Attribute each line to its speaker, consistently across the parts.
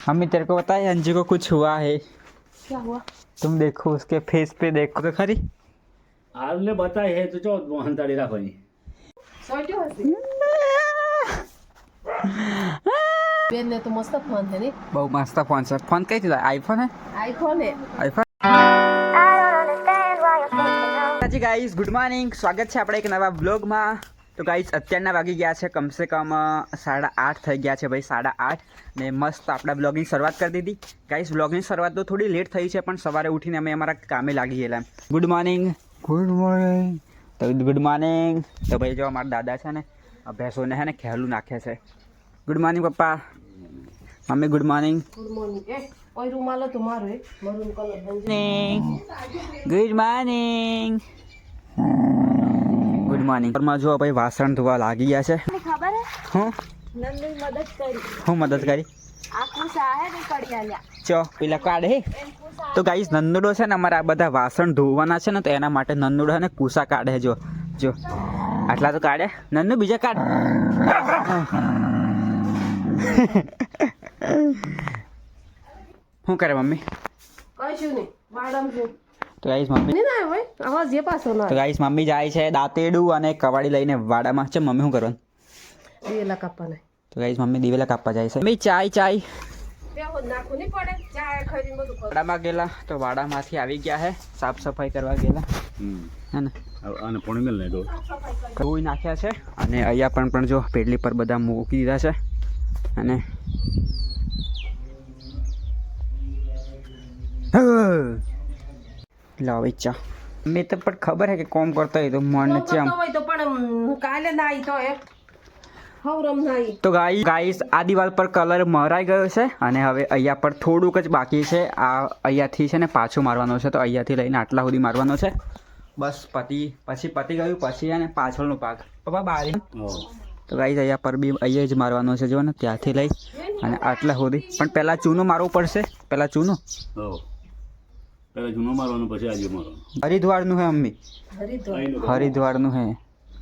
Speaker 1: हमें तेरे को पता है अंजू को कुछ हुआ है।
Speaker 2: क्या हुआ?
Speaker 1: तुम देखो उसके फेस पे देखो तो खरी।
Speaker 3: आपने बताई है तो चो मोहन ताड़ी રાખવાની
Speaker 2: सोट्यो हसी बेन ने तो मस्त फोन है नहीं
Speaker 1: બહુ મસ્ત ફોન છે। ફોન કઈ દીધા? આઈફોન હે?
Speaker 2: आईफोन है
Speaker 1: આઈફોન। જી ગાઈસ ગુડ મોર્નિંગ, સ્વાગત છે આપણે એક નવા બ્લોગમાં। તો ગાઈસ અત્યારના વાગી ગયા છે કમસે કમ 8:30 થઈ ગયા છે ભાઈ, 8:30 ને મસ્ત આપણા બ્લોગની શરૂઆત કરી દીધી। ગાઈસ બ્લોગની શરૂઆત તો થોડી લેટ થઈ છે પણ સવારે ઉઠીને અમે અમારા કામે લાગી ગયેલા। Good morning, good morning. તો ગુડ મોર્નિંગ। તો ભાઈ જો અમારા દાદા છે ને ભેંસોને છે ને ખેલું નાખે છે। ગુડ મોર્નિંગ પપ્પા, મમ્મી ગુડ મોર્નિંગ।
Speaker 2: गुड मॉर्निंग ए ओय रुमाल तुम्हारो है maroon colour
Speaker 1: good morning, good morning. ઘરમાં જો ભાઈ વાસણ ધોવા લાગી ગયા છે।
Speaker 4: ખબર હે
Speaker 1: હું
Speaker 4: નંદુઈ મદદ કરી
Speaker 1: હું મદદ કરી
Speaker 4: આખું સાહે ને કડી આલ્યા
Speaker 1: ચો પેલા કાઢે। તો ગાઈસ નંદુડો છે ને અમારા બધા વાસણ ધોવાના છે ને તો એના માટે નંદુડો છે ને કૂસા કાઢે। જો જો આટલા તો કાઢે નંદુ, બીજા કાઢ। શું કરે મમ્મી?
Speaker 2: કશું નહીં વાડમ છું
Speaker 1: તો ગાઈસ મમ્મી
Speaker 2: નહીં ના ભાઈ આવાજ જે પાછો ના
Speaker 1: તો ગાઈસ મમ્મી જાય છે દાંતેડું અને કવાડી લઈને વાડામાં છે। મમ્મી શું કરવાનું?
Speaker 2: દિવેલા કાપવાને
Speaker 1: તો ગાઈસ મમ્મી દિવેલા કાપવા જાય છે। મમ્મી ચાય ચાય
Speaker 2: બે હોદ નાખવું નહીં પડે ચા ખરીને બધું કરું
Speaker 1: વાડામાં ગયેલા તો વાડામાંથી આવી ગયા છે, સાફ સફાઈ કરવા ગયેલા હે ને।
Speaker 3: અને પોણી મેલ નહીં તો
Speaker 1: ધોઈ નાખ્યા છે અને અહીંયા પણ જો પેટલી પર બધા મૂકી દીધા છે અને લાવ ચા। મેં તો પણ ખબર હે કે કોમ કરતો હોય તો મન છે આમ।
Speaker 2: હોય તો પણ કાલે નાઈ તો એ હવરમ નાઈ
Speaker 1: તો ગાઈસ આ દિવાલ પર કલર મરાઈ ગયો છે અને હવે અહીંયા પર થોડુંક જ બાકી છે। આ અહીંયાથી છે ને પાછું મારવાનો છે, તો અહીંયાથી લઈને આટલા સુધી મારવાનો છે બસ। પછી પતી ગયું પછી અને પાછળનો ભાગ પપ્પા બારી। તો ગાઈસ અહીંયા પર બી અહીંયા જ મારવાનો છે, જો ને ત્યાંથી લઈ અને આટલા સુધી। પણ પહેલાં ચૂનો મારવું પડશે, પહેલાં ચૂનો
Speaker 3: પહેલા જૂનો મારવાનું પછી આજે મારવાનું।
Speaker 1: હરિદ્વારનું હે મમ્મી,
Speaker 2: હરિદ્વાર
Speaker 1: હરિદ્વારનું હે।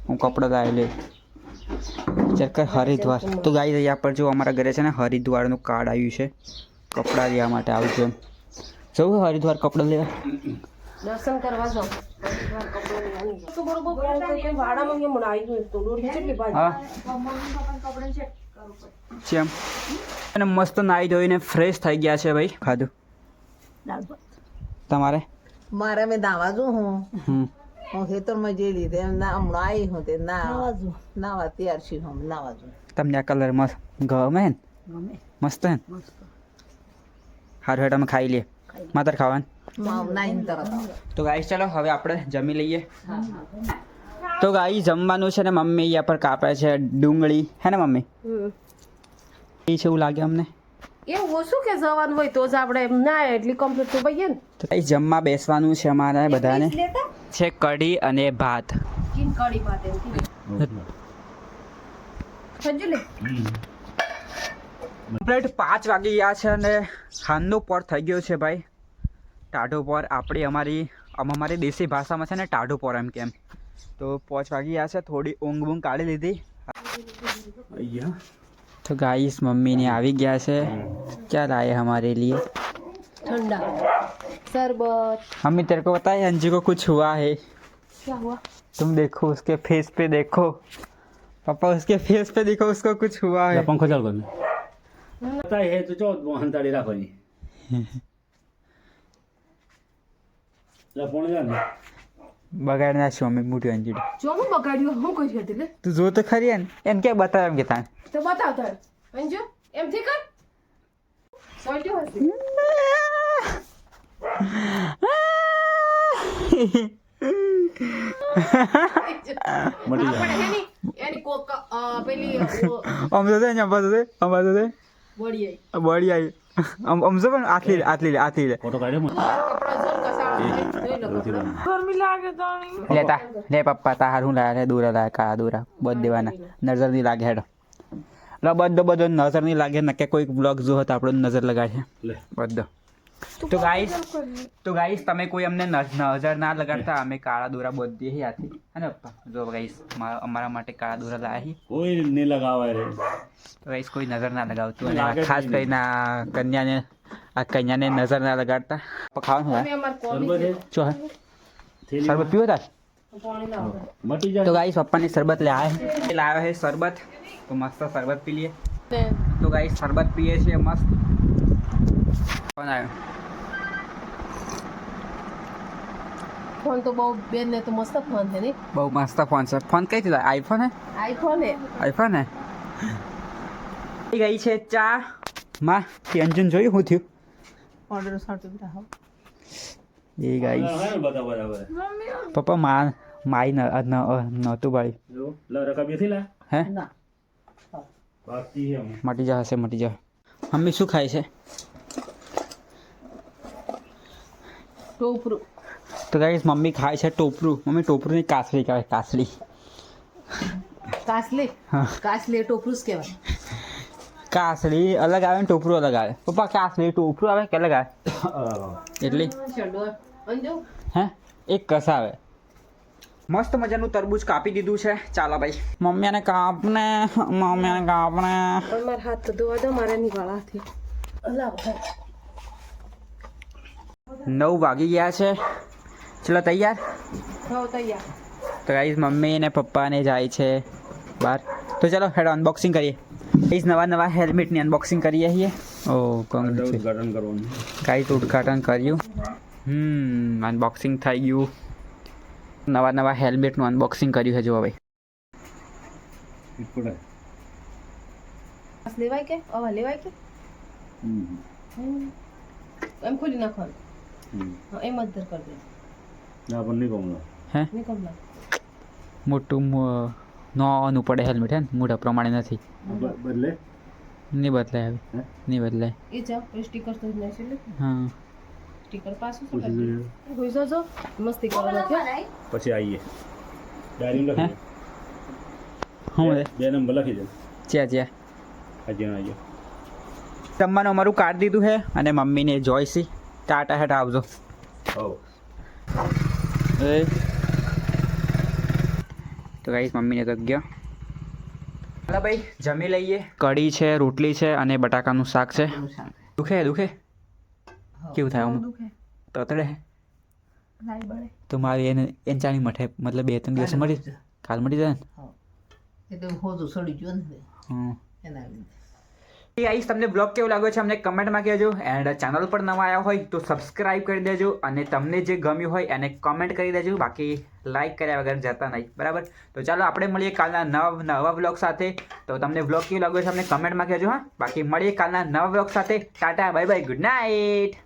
Speaker 1: હું કપડાં લાવી લે ચેક હરિદ્વાર। તો ગાઈસ અહીંયા પર જો અમારા ઘરે છે ને હરિદ્વારનું કાર્ડ આવ્યું છે, કપડાં લેવા માટે આવજો એમ। જવું હરિદ્વાર કપડાં લેવા?
Speaker 2: દર્શન કરવા જાવ હરિદ્વાર કપડો લેવાની તો બરોબર પણ કે વાડામાં કેમ આવી ગયું તો દોરી કેટલી બાજુ
Speaker 1: હા ચેમ અને મસ્ત નાહી ધોઈને ફ્રેશ થઈ ગયા છે ભાઈ। ખાધું તમારે?
Speaker 5: મારે મેં દાવા જો હું
Speaker 1: હમ
Speaker 5: હું ખેતરમાં જઈ લીધે એમ ના હમણાં આવી હું તે નાવા તૈયાર છું હું નાવા જો
Speaker 1: તમને આ કલર મસ્ત ગમે ને? મસ્ત હે ને? હારું હેઠ અમે ખાઈ લઈએ, માત્ર ખાવાનું।
Speaker 5: નાઈન તરત
Speaker 1: તો ગાઈસ ચાલો હવે આપણે જમી લઈએ। તો ગાઈસ જમવાનું છે ને મમ્મી અહીંયા પર કાપે છે ડુંગળી, હે ને મમ્મી? એ છે એવું લાગે અમને।
Speaker 2: એવું ઓછું કે જવાનું હોય તો જ આપણે એમ ના એટલી કમ્પ્લીટ તો ભાઈ ને
Speaker 1: તો ગાઈસ જમવા બેસવાનું છે અમારે બધાને। છે કઢી અને ભાત।
Speaker 2: કિન કડી ભાત એમ કીધું સમજી લે
Speaker 1: કમ્પ્લીટ 5 વાગી ગયા છે અને ખાંડનો પર થઈ ગયો છે ભાઈ। ટાઢો પર અમારી દેશી ભાષામાં છે ને ટાઢો પર એમ કેમ। તો 5 વાગી ગયા છે, થોડી ઊંઘ બૂંઘ કાઢી લીધી। तो गाइस मम्मी ने आ गया से क्या लाए हमारे लिए?
Speaker 2: ठंडा शरबत।
Speaker 1: मम्मी तेरे को पता है अंजू को कुछ हुआ है।
Speaker 2: क्या हुआ?
Speaker 1: तुम देखो उसके फेस पे देखो पापा, उसके फेस पे देखो, उसको कुछ हुआ है।
Speaker 3: પંખો ચાલુ કરને बताई है तो ચો મોહન તાડી રાખવાની લે પોણી લે
Speaker 1: बगाड़ ना छो मम्मी मोटी अंजू
Speaker 2: જો હું બગાડ્યો હું કોઈ હતી લે
Speaker 1: तू जो तो खरी है एन क्या बता एम के था
Speaker 2: તો બતાવ તાર અંજુ એમ થી કર સોટ્યો હશે
Speaker 3: મટી
Speaker 2: આપણે
Speaker 3: જાય
Speaker 2: હે ની એની કોક પેલી
Speaker 1: हम तो दे हम तो दे
Speaker 2: વળી આઈ
Speaker 1: बड़ी आई हम सब आतली ले
Speaker 3: ફોટો કાઢ્યો મને
Speaker 2: કપડા જોન કસાળા જોઈ લો
Speaker 1: लेता ले पप्पा तार हूँ लाया दूरा लाया का दूरा बहुत दीवाना नजर नहीं लागे हेड लो બધો નજર નહીં લાગે ને કે કોઈ બ્લોગ જો હતો આપણો નજર લગાડે
Speaker 3: લે
Speaker 1: બધો તો ગાઈસ તમે કોઈ અમને નજર ના લગાડતા, અમે કાળા દોરા બોધીએ છીએ આથી હે ને પપ્પા? જો ગાઈસ અમારા માટે કાળા દોરા લાયા છીએ.
Speaker 3: કોઈ નહીં લગાવાય રે.
Speaker 1: તો ગાઈસ કોઈ નજર ના લગાવતું, અને આ ખાસ કરીને આ કન્યાને નજર ના લગાડતા. ખાવાનું
Speaker 2: અમે અમાર કોમી
Speaker 3: શરબત હે?
Speaker 1: ચો હે
Speaker 3: થેલી
Speaker 1: શરબત પીવો તાર?
Speaker 2: પાણી લાવો.
Speaker 3: મટી
Speaker 1: તો
Speaker 3: જાય.
Speaker 1: ગાઈસ પપ્પાની શરબત લાવ્યો છે શરબત. તો મસ્ત શરબત પી લઈએ. તો ગાઈસ શરબત પીએ છીએ મસ્ત. કોણ આવ્યો?
Speaker 2: ફોન તો બહુ બેન ને તો મસ્ત ફોન છે ને.
Speaker 1: બહુ મસ્ત ફોન છે. ફોન કઈ થી આઈફોન હે?
Speaker 2: આઈફોન હે.
Speaker 1: આઈફોન હે. ગઈ છે ચા માં અંજન જોયું હું થયું
Speaker 5: ઓર્ડર સાટું બેટા
Speaker 1: એ ગાઈસ
Speaker 3: હા ને બધા બરાબર.
Speaker 1: પપ્પા માઈ નહોતું ભાઈ.
Speaker 3: જો લા રકા બેથી લા.
Speaker 1: હે
Speaker 5: ના
Speaker 3: બાકી હે અમે.
Speaker 1: મટી જશે મટી જા. મમ્મી શું ખાય છે?
Speaker 2: ટોપરું.
Speaker 1: તો ગાઈસ મમ્મી ખાય છે ટોપરું. મમ્મી ટોપરુંની કાસળી કહેવાય, કાસળી.
Speaker 2: કાસલી.
Speaker 1: હા
Speaker 2: કાસલી ટોપરું જ કહેવાય.
Speaker 1: કાસળી અલગ આવે ને ટોપરું અલગ આવે. પપ્પા કાસળી ટોપરું આવે કે અલગ આવે? એટલી
Speaker 2: ચડો અંજો.
Speaker 1: હે એક કસ આવે. મસ્ત મજાનું તરબૂચ કાપી દીધું છે. ચાલો ભાઈ મમ્મીને કાપને.
Speaker 2: પણ મારા હાથ તો ધોવા દો, મારે નિવાળાથી. લાવો.
Speaker 1: 9 વાગી ગયા છે. ચલો તૈયાર.
Speaker 2: હો તૈયાર.
Speaker 1: તો ગાઈસ મમ્મી ને પપ્પા ને જાય છે બહાર. તો ચલો હેડ અનબોક્સિંગ કરીએ. ગાઈસ નવા હેલ્મેટની અનબોક્સિંગ કરીએ છીએ. ઓ કોંગ્રેચ્યુલેશન.
Speaker 3: ઉદ્ઘાટન કરવાનું.
Speaker 1: ગાઈસ ઉદ્ઘાટન કર્યું. અનબોક્સિંગ થઈ ગયું. નવા હેલ્મેટનું અનબોક્સિંગ કર્યું છે જો ભાઈ.
Speaker 3: ઈપડે.
Speaker 2: કાસ લેવાય કે આવા લેવાય કે
Speaker 3: હમ.
Speaker 2: એમ ખોલી નાખવાનું.
Speaker 3: હમ.
Speaker 2: હા એમ જ દર કરી દે.
Speaker 3: ના પણ નહીં કહું.
Speaker 1: હે
Speaker 2: નીકળ ના.
Speaker 1: મોટું નોનું પડે હેલ્મેટ હે ને મોઢા પ્રમાણે નથી.
Speaker 3: બદલે.
Speaker 1: નહીં બદલાય હવે.
Speaker 3: હે?
Speaker 1: નહીં બદલાય.
Speaker 2: એ જાઓ એ સ્ટીકર તો જ નાખી લે.
Speaker 1: હા
Speaker 2: સ્ટીકર પાછું શું
Speaker 3: પૂછી
Speaker 2: કરી
Speaker 3: જોઈએ.
Speaker 2: હોઈ જજો મસ્તી કરો નથી.
Speaker 3: પછી આવીએ. ડાયરી લખી દે.
Speaker 1: શું છે?
Speaker 3: 2 નંબર લખી દે.
Speaker 1: જ્યાં
Speaker 3: આજે આજે.
Speaker 1: જમવાનું અમારું કાઢ દીધું છે અને મમ્મીને જોઈસી ટાટા હેઠ આવજો.
Speaker 3: હો.
Speaker 1: એ તો ગાઈસ મમ્મીને તો ગયો. ચાલો ભાઈ જમી લઈએ. કઢી છે, રોટલી છે અને બટાકાનું શાક છે. દુખે કેવું થાય આમ? તતડે
Speaker 4: લાઈ બળે.
Speaker 1: તો મારી એને ચાણી મઠે મતલબ 2-3 દિવસ મળી કાલ મળી જાય ને.
Speaker 5: એ તો હોજું સડી ગયું ને
Speaker 1: હમ
Speaker 5: એના લીધે.
Speaker 1: ગાઈસ તમને બ્લોગ કેવો લાગ્યો છે અમને કમેન્ટમાં કહેજો. એન્ડ ચેનલ પર નવા આવ્યા હોય તો સબસ્ક્રાઇબ કરી દેજો અને તમને જે ગમ્યું હોય એને કમેન્ટ કરી દેજો. બાકી લાઈક કર્યા વગર જતા નહીં, બરાબર? તો ચાલો આપણે મળીએ કાલના નવા બ્લોગ સાથે. તો તમને બ્લોગ કેવો લાગ્યો છે અમને કમેન્ટમાં કહેજો. હા બાકી મળીએ કાલના નવા બ્લોગ સાથે. Tata bye bye good night.